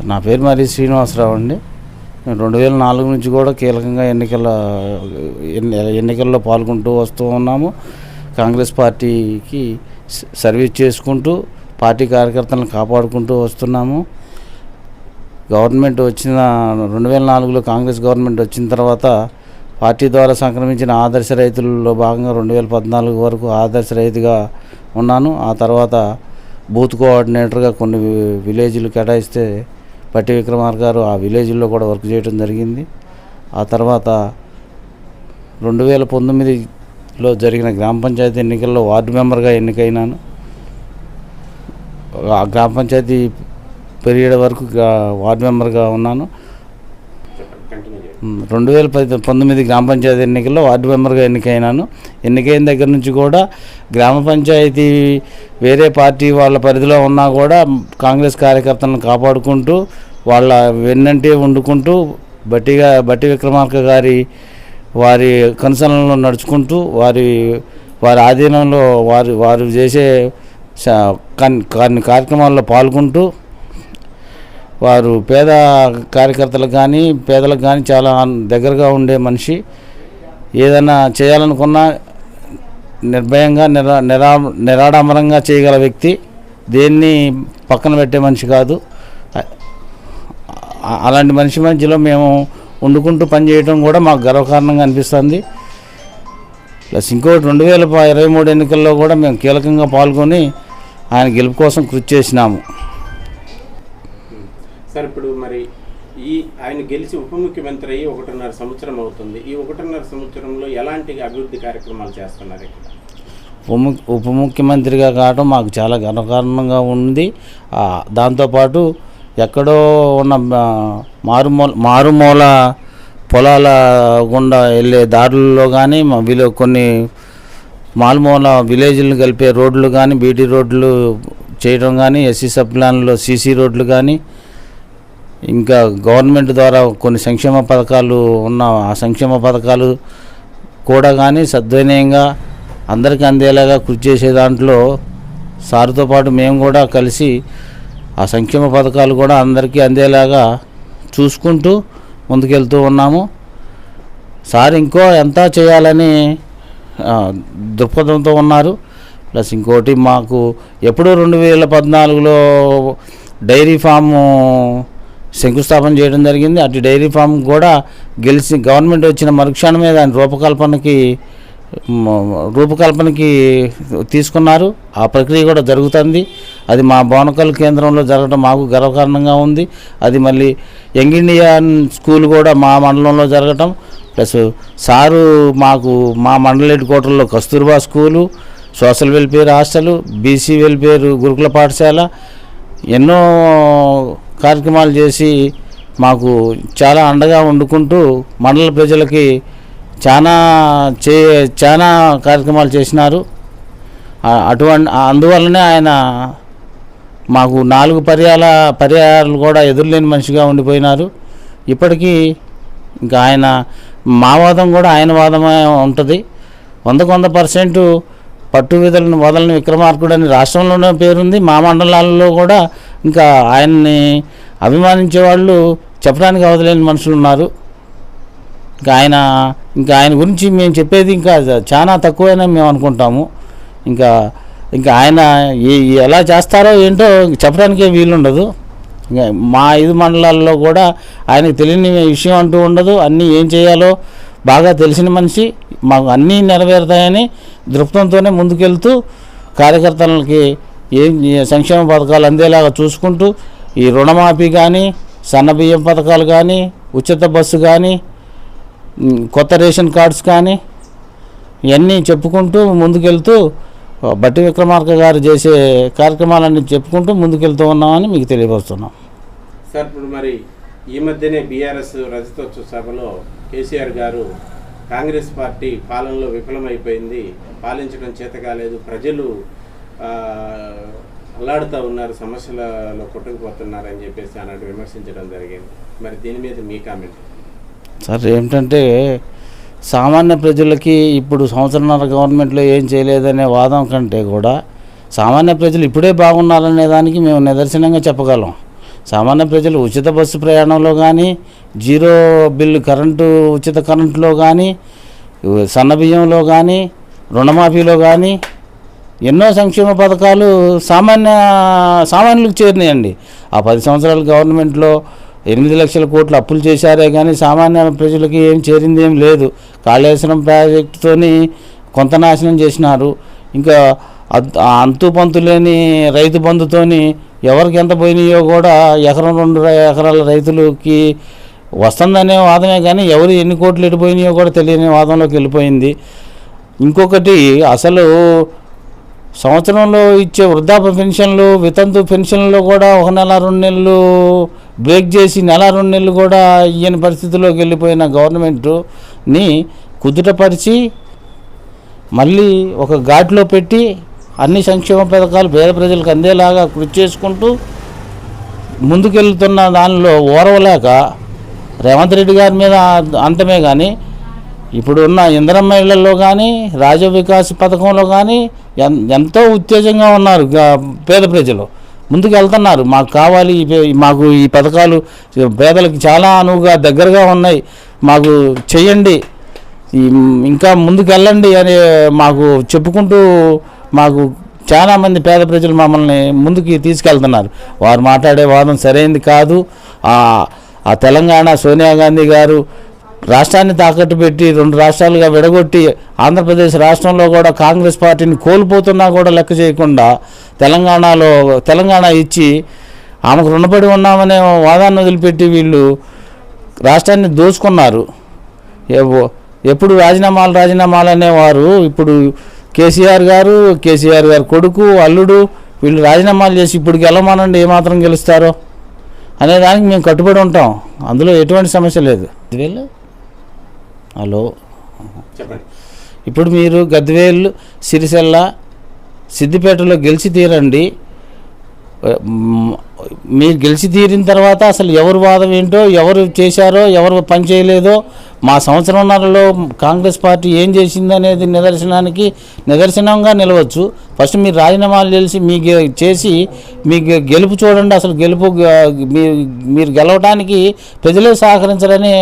నా పేరు మరి శ్రీనివాసరావు అండి. 2004 నుంచి కూడా కీలకంగా ఎన్నికల్లో పాల్గొంటూ వస్తూ ఉన్నాము. కాంగ్రెస్ పార్టీకి సర్వీస్ చేసుకుంటూ పార్టీ కార్యకర్తలను కాపాడుకుంటూ వస్తున్నాము. గవర్నమెంట్ వచ్చిన 2004లో కాంగ్రెస్ గవర్నమెంట్ వచ్చిన తర్వాత పార్టీ ద్వారా సంక్రమించిన ఆదర్శ రైతులలో భాగంగా 2014 వరకు ఆదర్శ రైతుగా ఉన్నాను. ఆ తర్వాత బూత్ కోఆర్డినేటర్గా కొన్ని విలేజ్లు కేటాయిస్తే పట్టి విక్రమార్క గారు ఆ విలేజ్లో కూడా వర్క్ చేయడం జరిగింది. ఆ తర్వాత 2019లో జరిగిన గ్రామ పంచాయతీ ఎన్నికల్లో వార్డు మెంబర్గా ఎన్నికైనాను. ఆ గ్రామ పంచాయతీ పీరియడ్ వరకు వార్డు మెంబర్గా ఉన్నాను. 2019 గ్రామ పంచాయతీ ఎన్నికల్లో వార్డు మెంబర్గా ఎన్నికైనాను. ఎన్నికైన దగ్గర నుంచి కూడా గ్రామ పంచాయతీ వేరే పార్టీ వాళ్ళ పరిధిలో ఉన్నా కూడా కాంగ్రెస్ కార్యకర్తలను కాపాడుకుంటూ వాళ్ళ వెన్నంటే వండుకుంటూ బట్టి విక్రమార్క వారి కన్సర్న్లో నడుచుకుంటూ వారి ఆధీనంలో వారు చేసే కొన్ని కార్యక్రమాల్లో పాల్గొంటూ వారు పేద కార్యకర్తలకు కానీ పేదలకు కానీ చాలా దగ్గరగా ఉండే మనిషి. ఏదైనా చేయాలనుకున్నా నిర్భయంగా నిరాడంబరంగా చేయగల వ్యక్తి. దేన్ని పక్కన పెట్టే మనిషి కాదు. అలాంటి మనిషి మధ్యలో మేము వండుకుంటూ పనిచేయడం కూడా మాకు గర్వకారణంగా అనిపిస్తుంది. ప్లస్ ఇంకోటి 2023 ఎన్నికల్లో కూడా మేము కీలకంగా పాల్గొని ఆయన గెలుపు కోసం కృషి చేసినాము. సార్, ఇప్పుడు మరి ఆయన గెలిచి ఉప ముఖ్యమంత్రి అయ్యి 1.5 సంవత్సరం అవుతుంది. ఈ 1.5 సంవత్సరంలో ఎలాంటి అభివృద్ధి కార్యక్రమాలు చేస్తున్నారు ఇక్కడ? ఉప ముఖ్యమంత్రిగా కావడం మాకు చాలా గర్వకారణంగా ఉంది. దాంతోపాటు ఎక్కడో ఉన్న మారుమూల పొలాల గుండా వెళ్ళే దారుల్లో కానీ కొన్ని మారుమూల విలేజ్లను కలిపే రోడ్లు కానీ బీటీ రోడ్లు చేయడం కానీ ఎస్సీ సబ్ ప్లాన్లో సీసీ రోడ్లు కానీ ఇంకా గవర్నమెంట్ ద్వారా కొన్ని సంక్షేమ పథకాలు ఉన్న ఆ సంక్షేమ పథకాలు కూడా కానీ సద్వినియంగా అందరికీ అందేలాగా కృషి చేసే దాంట్లో సార్తో పాటు మేము కూడా కలిసి ఆ సంక్షేమ పథకాలు కూడా అందరికీ అందేలాగా చూసుకుంటూ ముందుకెళ్తూ ఉన్నాము. సార్ ఇంకో ఎంత చేయాలని దృక్పథంతో ఉన్నారు. ప్లస్ ఇంకోటి మాకు ఎప్పుడూ 2014లో డైరీ ఫాము శంకుస్థాపన చేయడం జరిగింది. అటు డైరీ ఫామ్ కూడా గెలిచి గవర్నమెంట్ వచ్చిన మరుక్షణమే దాని రూపకల్పనకి తీసుకున్నారు. ఆ ప్రక్రియ కూడా జరుగుతుంది. అది మా బోనకల్ కేంద్రంలో జరగడం మాకు గర్వకారణంగా ఉంది. అది మళ్ళీ యంగ్ ఇండియన్ స్కూల్ కూడా మా మండలంలో జరగటం, ప్లస్ సారు మాకు మా మండల హెడ్ క్వార్టర్లో Kasturba school, social welfare hostel, BC welfare గురుకుల పాఠశాల ఎన్నో కార్యక్రమాలు చేసి మాకు చాలా అండగా వండుకుంటూ మండల ప్రజలకి చాలా కార్యక్రమాలు చేసినారు. అందువల్లనే ఆయన మాకు 4 పర్యాయాలు కూడా ఎదురులేని మనిషిగా ఉండిపోయినారు. ఇప్పటికీ ఇంకా ఆయన మా వాదం కూడా ఆయన వాదమే ఉంటుంది. 100% పట్టు వదలని విక్రమార్కుడని రాష్ట్రంలోనే పేరుంది. మా మండలాల్లో కూడా ఇంకా ఆయన్ని అభిమానించే వాళ్ళు చెప్పడానికి అవదలేని మనుషులు ఉన్నారు. ఇంకా ఆయన గురించి మేము చెప్పేది ఇంకా చాలా తక్కువైనా మేము అనుకుంటాము. ఇంకా ఆయన ఎలా చేస్తారో ఏంటో చెప్పడానికే వీలుండదు. ఇంకా మా 5 మండలాల్లో కూడా ఆయనకు తెలియని విషయం అంటూ ఉండదు. అన్నీ ఏం చేయాలో బాగా తెలిసిన మనిషి. మాకు అన్నీ నెరవేరుతాయని దృక్పథంతోనే ముందుకెళ్తూ కార్యకర్తలకి సంక్షేమ పథకాలు అందేలాగా చూసుకుంటూ ఈ రుణమాఫీ కానీ సన్నబియ్యం పథకాలు కానీ ఉచిత బస్సు కానీ కొత్త రేషన్ కార్డ్స్ కానీ ఇవన్నీ చెప్పుకుంటూ ముందుకెళ్తూ బట్టి విక్రమార్క గారు చేసే కార్యక్రమాలన్నీ చెప్పుకుంటూ ముందుకెళ్తూ ఉన్నామని మీకు తెలియపరుస్తున్నాం. సార్, ఇప్పుడు మరి ఈ మధ్యనే బీఆర్ఎస్ రజతోత్సవ సభలో కేసీఆర్ గారు కాంగ్రెస్ పార్టీ పాలనలో విఫలమైపోయింది, పాలించడం చేత కాలేదు, ప్రజలు అల్లాడుతూ ఉన్నారు, సమస్యలలో కొట్టుకుపోతున్నారని చెప్పేసి అన్నట్టు విమర్శించడం జరిగింది. మరి దీని మీద మీ కామెంట్? సార్, ఏమిటంటే సామాన్య ప్రజలకి ఇప్పుడు సంవత్సరాల గవర్నమెంట్లో ఏం చేయలేదనే వాదం కంటే కూడా సామాన్య ప్రజలు ఇప్పుడే బాగున్నారనే దానికి మేము నిదర్శనంగా చెప్పగలం. సామాన్య ప్రజలు ఉచిత బస్సు ప్రయాణంలో కానీ, జీరో బిల్లు ఉచిత కరెంటులో కానీ, సన్నబియ్యంలో కానీ, రుణమాఫీలో కానీ ఎన్నో సంక్షేమ పథకాలు సామాన్యులకు చేరినాయండి. ఆ 10 సంవత్సరాల గవర్నమెంట్లో 8 లక్షల కోట్లు అప్పులు చేశారే కానీ సామాన్య ప్రజలకి ఏం చేరింది ఏం లేదు. కాళేశ్వరం ప్రాజెక్టుతోని కొంత నాశనం చేసినారు. ఇంకా అంతు పంతు లేని రైతు బంధుతోని ఎవరికి ఎంత పోయినాయో కూడా ఎకరం 2 ఎకరాల రైతులకి వస్తుందనే వాదమే కానీ ఎవరు ఎన్ని కోట్లు ఎడిపోయినాయో కూడా తెలియని వాదంలోకి వెళ్ళిపోయింది. ఇంకొకటి, అసలు సంవత్సరంలో ఇచ్చే వృద్ధాప్య పెన్షన్లు, వితంతు పెన్షన్లు కూడా 1 నెల 2 నెలలు బ్రేక్ చేసి 1 నెల 2 నెలలు కూడా ఇయ్యని పరిస్థితుల్లోకి వెళ్ళిపోయిన గవర్నమెంట్ని కుదుటపరిచి మళ్ళీ ఒక ఘాట్లో పెట్టి అన్ని సంక్షేమ పథకాలు పేద ప్రజలకు అందేలాగా కృషి చేసుకుంటూ ముందుకెళ్తున్న దానిలో ఓరవలేక రేవంత్ రెడ్డి గారి మీద అంతమే కానీ ఇప్పుడున్న ఇందిరమ్మ ఇళ్లలో కానీ, రాజీవ్ వికాస్ పథకంలో కానీ ఎంతో ఉత్తేజంగా ఉన్నారు. పేద ప్రజలు ముందుకు వెళ్తున్నారు. మాకు కావాలి, మాకు ఈ పథకాలు పేదలకు చాలా అనువుగా దగ్గరగా ఉన్నాయి, మాకు చెయ్యండి, ఇంకా ముందుకు వెళ్ళండి అని మాకు చెప్పుకుంటూ మాకు చాలామంది పేద ప్రజలు మమ్మల్ని ముందుకు తీసుకెళ్తున్నారు. వారు మాట్లాడే వాదం సరైనది కాదు. ఆ తెలంగాణ సోనియా గాంధీ గారు రాష్ట్రాన్ని తాకట్టు పెట్టి 2 రాష్ట్రాలుగా విడగొట్టి ఆంధ్రప్రదేశ్ రాష్ట్రంలో కూడా కాంగ్రెస్ పార్టీని కోల్పోతున్నా కూడా లెక్క చేయకుండా తెలంగాణ ఇచ్చి ఆమెకు రుణపడి ఉన్నామనే వాదాన్ని వదిలిపెట్టి వీళ్ళు రాష్ట్రాన్ని దోచుకున్నారు. ఎప్పుడు రాజీనామాలు అనేవారు. ఇప్పుడు కేసీఆర్ గారు కొడుకు, అల్లుడు వీళ్ళు రాజీనామాలు చేసి ఇప్పుడు గెలవమనండి ఏమాత్రం గెలుస్తారో అనేదానికి మేము కట్టుబడి ఉంటాం. అందులో ఎటువంటి సమస్య లేదు. హలో, చెప్పండి. ఇప్పుడు మీరు గద్వేల్, సిరిసిల్ల, సిద్దిపేటలో గెలిచి తీరండి. మీరు గెలిచి తీరిన తర్వాత అసలు ఎవరు వాదం ఏంటో, ఎవరు చేశారో, ఎవరు పని చేయలేదో, మా సంవత్సరంన్నరలో కాంగ్రెస్ పార్టీ ఏం చేసిందనేది నిదర్శనంగా నిలవచ్చు. ఫస్ట్ మీరు రాజీనామాలు చేసి మీ గెలుపు చూడండి. అసలు మీరు గెలవడానికి ప్రజలే సహకరించారనే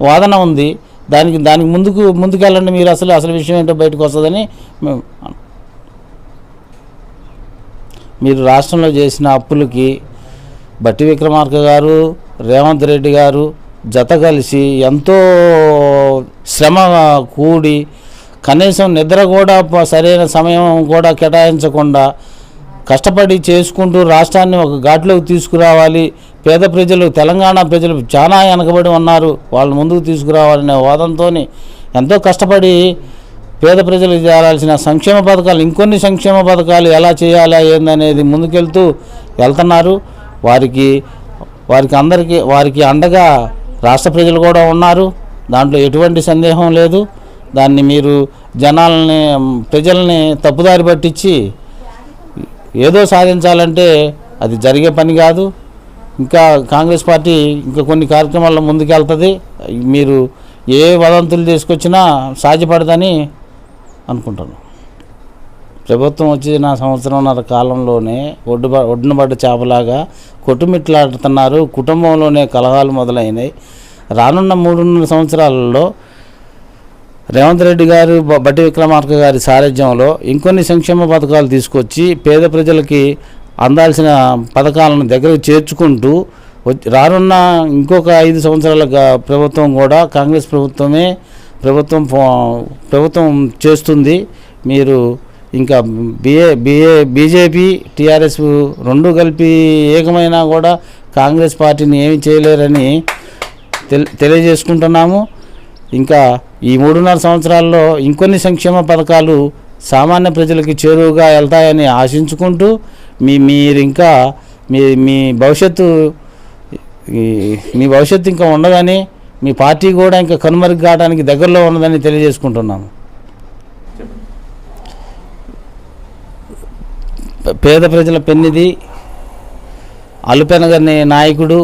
వాదన ఉంది. దానికి ముందుకెళ్ళండి. మీరు అసలు విషయం ఏంటో బయటకు వస్తుందని మీరు రాష్ట్రంలో చేసిన అప్పులకి బట్టి విక్రమార్క గారు, రేవంత్ రెడ్డి గారు జత కలిసి ఎంతో శ్రమ కూడి కనీసం నిద్ర కూడా సరైన సమయం కూడా కేటాయించకుండా కష్టపడి చేసుకుంటూ రాష్ట్రాన్ని ఒక ఘాట్లోకి తీసుకురావాలి. పేద ప్రజలు, తెలంగాణ ప్రజలు చాలా వెనకబడి ఉన్నారు, వాళ్ళు ముందుకు తీసుకురావాలనే వాదంతో ఎంతో కష్టపడి పేద ప్రజలకు చేయాల్సిన సంక్షేమ పథకాలు, ఇంకొన్ని సంక్షేమ పథకాలు ఎలా చేయాలా ఏందనేది వెళ్తున్నారు. వారికి అండగా రాష్ట్ర ప్రజలు కూడా ఉన్నారు. దాంట్లో ఎటువంటి సందేహం లేదు. దాన్ని మీరు ప్రజల్ని తప్పుదారి పట్టించి ఏదో సాధించాలంటే అది జరిగే పని కాదు. ఇంకా కాంగ్రెస్ పార్టీ ఇంకా కొన్ని కార్యక్రమాల్లో ముందుకెళ్తుంది. మీరు ఏ వదంతులు తీసుకొచ్చినా సాధ్యపడదని అనుకుంటాను. ప్రభుత్వం వచ్చిన సంవత్సరంన్నర కాలంలోనే ఒడ్డునబడ్డ చేపలాగా కొట్టుమిట్లాడుతున్నారు. కుటుంబంలోనే కలహాలు మొదలైనాయి. రానున్న 3.5 సంవత్సరాలలో రేవంత్ రెడ్డి గారు, బట్టి విక్రమార్క గారి సారథ్యంలో ఇంకొన్ని సంక్షేమ పథకాలు తీసుకొచ్చి పేద ప్రజలకి అందాల్సిన పథకాలను దగ్గరకు చేర్చుకుంటూ రానున్న ఇంకొక 5 సంవత్సరాల ప్రభుత్వం కూడా కాంగ్రెస్ ప్రభుత్వం చేస్తుంది. మీరు ఇంకా బీజేపీ, టీఆర్ఎస్ రెండు కలిపి ఏకమైనా కూడా కాంగ్రెస్ పార్టీని ఏమి చేయలేరని తెలియజేసుకుంటున్నాము. ఇంకా ఈ 3.5 సంవత్సరాల్లో ఇంకొన్ని సంక్షేమ పథకాలు సామాన్య ప్రజలకి చేరువుగా వెళ్తాయని ఆశించుకుంటూ మీరు ఇంకా మీ భవిష్యత్తు ఇంకా ఉండదని, మీ పార్టీ కూడా ఇంకా కనుమరుగు కావడానికి దగ్గరలో ఉన్నదని తెలియజేసుకుంటున్నాము. పేద ప్రజల పెన్నిది, అలుపెనగని నాయకుడు,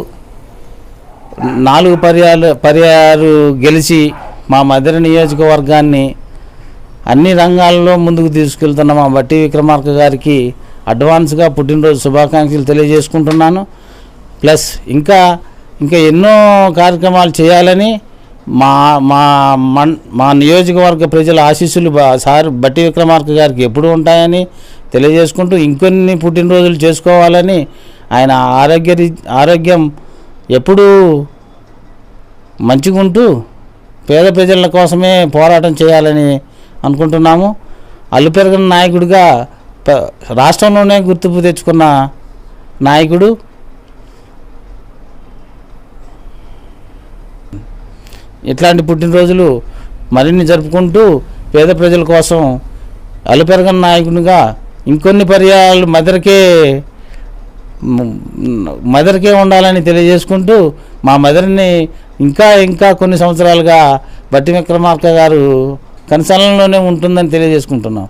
4 పర్యాయాలు గెలిచి మా మధుర నియోజకవర్గాన్ని అన్ని రంగాల్లో ముందుకు తీసుకెళ్తున్న మా బట్టి విక్రమార్క గారికి అడ్వాన్స్గా పుట్టినరోజు శుభాకాంక్షలు తెలియజేసుకుంటున్నాను. ప్లస్ ఇంకా ఎన్నో కార్యక్రమాలు చేయాలని మా మా మా నియోజకవర్గ ప్రజల ఆశీస్సులు సార్ బట్టి విక్రమార్క గారికి ఎప్పుడు ఉంటాయని తెలియజేసుకుంటూ ఇంకొన్ని పుట్టినరోజులు చేసుకోవాలని ఆయన ఆరోగ్యం ఎప్పుడూ మంచిగా ఉంటూ పేద ప్రజల కోసమే పోరాటం చేయాలని అనుకుంటున్నాము. అల్లుపెరగని నాయకుడిగా రాష్ట్రంలోనే గుర్తింపు తెచ్చుకున్న నాయకుడు. ఇట్లాంటి పుట్టినరోజులు మరిన్ని జరుపుకుంటూ పేద ప్రజల కోసం అల్లుపెరగని నాయకునిగా ఇంకొన్ని పర్యాయాలు మదర్కే ఉండాలని తెలియజేసుకుంటూ మా మదర్ని ఇంకా కొన్ని సంవత్సరాలుగా బట్టి విక్రమార్క గారు కన్సల్లోనే ఉంటుందని తెలియజేసుకుంటున్నాం.